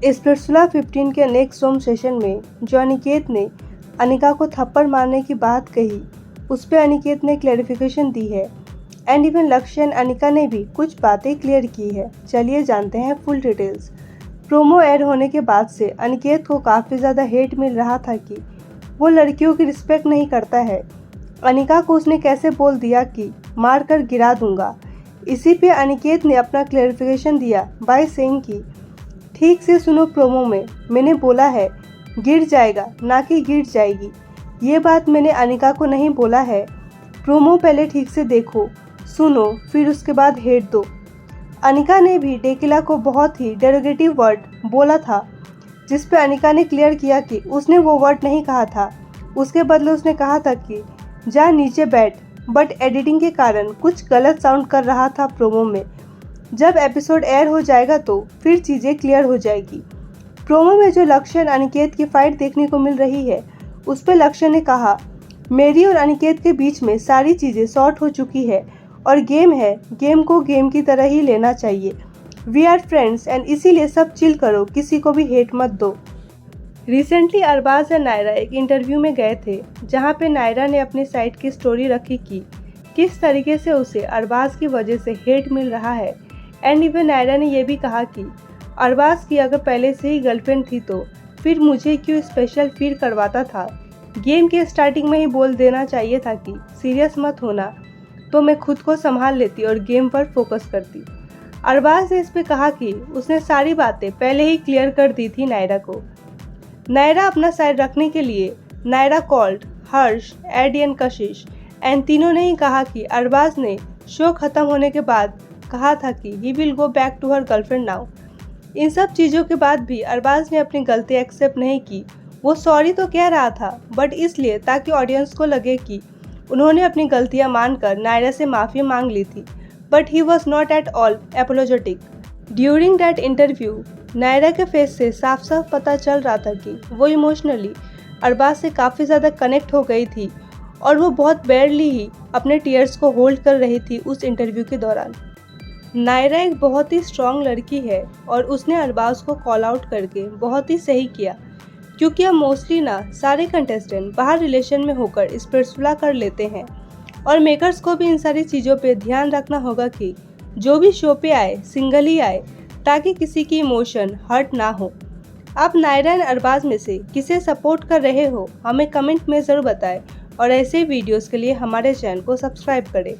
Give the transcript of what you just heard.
Splitsvilla 15 के next room session में जो अनिकेत ने अनिका को थप्पड़ मारने की बात कही, उस पर अनिकेत ने क्लैरिफिकेशन दी है एंड इवन लक्ष्य एंड अनिका ने भी कुछ बातें क्लियर की है। चलिए जानते हैं फुल डिटेल्स। प्रोमो ऐड होने के बाद से अनिकेत को काफ़ी ज़्यादा हेट मिल रहा था कि वो लड़कियों की रिस्पेक्ट नहीं करता है। अनिका को उसने कैसे बोल दिया कि मार कर गिरा दूंगा। इसी पे अनिकेत ने अपना क्लैरिफिकेशन दिया बाय सेइंग कि ठीक से सुनो, प्रोमो में मैंने बोला है गिर जाएगा ना कि गिर जाएगी। ये बात मैंने अनिका को नहीं बोला है। प्रोमो पहले ठीक से देखो, सुनो, फिर उसके बाद हेट दो। अनिका ने भी डेकिला को बहुत ही डेरोगेटिव वर्ड बोला था, जिस पे अनिका ने क्लियर किया कि उसने वो वर्ड नहीं कहा था। उसके बदले उसने कहा था कि जा नीचे बैठ, बट एडिटिंग के कारण कुछ गलत साउंड कर रहा था प्रोमो में। जब एपिसोड एयर हो जाएगा तो फिर चीज़ें क्लियर हो जाएगी। प्रोमो में जो लक्ष्य और अनिकेत की फाइट देखने को मिल रही है, उस पर लक्ष्य ने कहा मेरी और अनिकेत के बीच में सारी चीज़ें सॉर्ट हो चुकी है और गेम है, गेम को गेम की तरह ही लेना चाहिए। वी आर फ्रेंड्स एंड इसीलिए सब चिल करो, किसी को भी हेट मत दो। रिसेंटली अरबाज और नायरा एक इंटरव्यू में गए थे, जहां पे नायरा ने अपनी साइड की स्टोरी रखी कि किस तरीके से उसे अरबाज की वजह से हेट मिल रहा है। एंड इवन नायरा ने यह भी कहा कि अरबाज की अगर पहले से ही गर्लफ्रेंड थी तो फिर मुझे क्यों स्पेशल फील करवाता था। गेम के स्टार्टिंग में ही बोल देना चाहिए था कि सीरियस मत होना, तो मैं खुद को संभाल लेती और गेम पर फोकस करती। अरबाज ने इस पे कहा कि उसने सारी बातें पहले ही क्लियर कर दी थी नायरा को। नायरा अपना साइड रखने के लिए नायरा कॉल्ड हर्ष, एडी एंड कशिश एंड तीनों ने ही कहा कि अरबाज ने शो खत्म होने के बाद कहा था कि he will go back to her girlfriend now. इन सब चीज़ों के बाद भी अरबाज ने अपनी गलती एक्सेप्ट नहीं की। वो सॉरी तो कह रहा था, बट इसलिए ताकि ऑडियंस को लगे कि उन्होंने अपनी गलतियां मानकर नायरा से माफ़ी मांग ली थी, but he was not at all apologetic. During that interview Naira के फेस से साफ साफ पता चल रहा था कि वो इमोशनली अरबाज से काफ़ी ज़्यादा कनेक्ट हो गई थी और वो बहुत बैडली ही अपने टीयर्स को होल्ड कर रही थी उस इंटरव्यू के दौरान। नायरा एक बहुत ही स्ट्रॉन्ग लड़की है और उसने अरबाज को कॉल आउट करके बहुत ही सही किया, क्योंकि अब मोस्टली ना सारे कंटेस्टेंट बाहर रिलेशन में होकर स्पिट्सविला कर लेते हैं और मेकर्स को भी इन सारी चीज़ों पे ध्यान रखना होगा कि जो भी शो पे आए सिंगल ही आए, ताकि किसी की इमोशन हर्ट ना हो। आप नायरा एंड अरबाज में से किसे सपोर्ट कर रहे हो, हमें कमेंट में ज़रूर बताएं और ऐसे वीडियोस के लिए हमारे चैनल को सब्सक्राइब करें।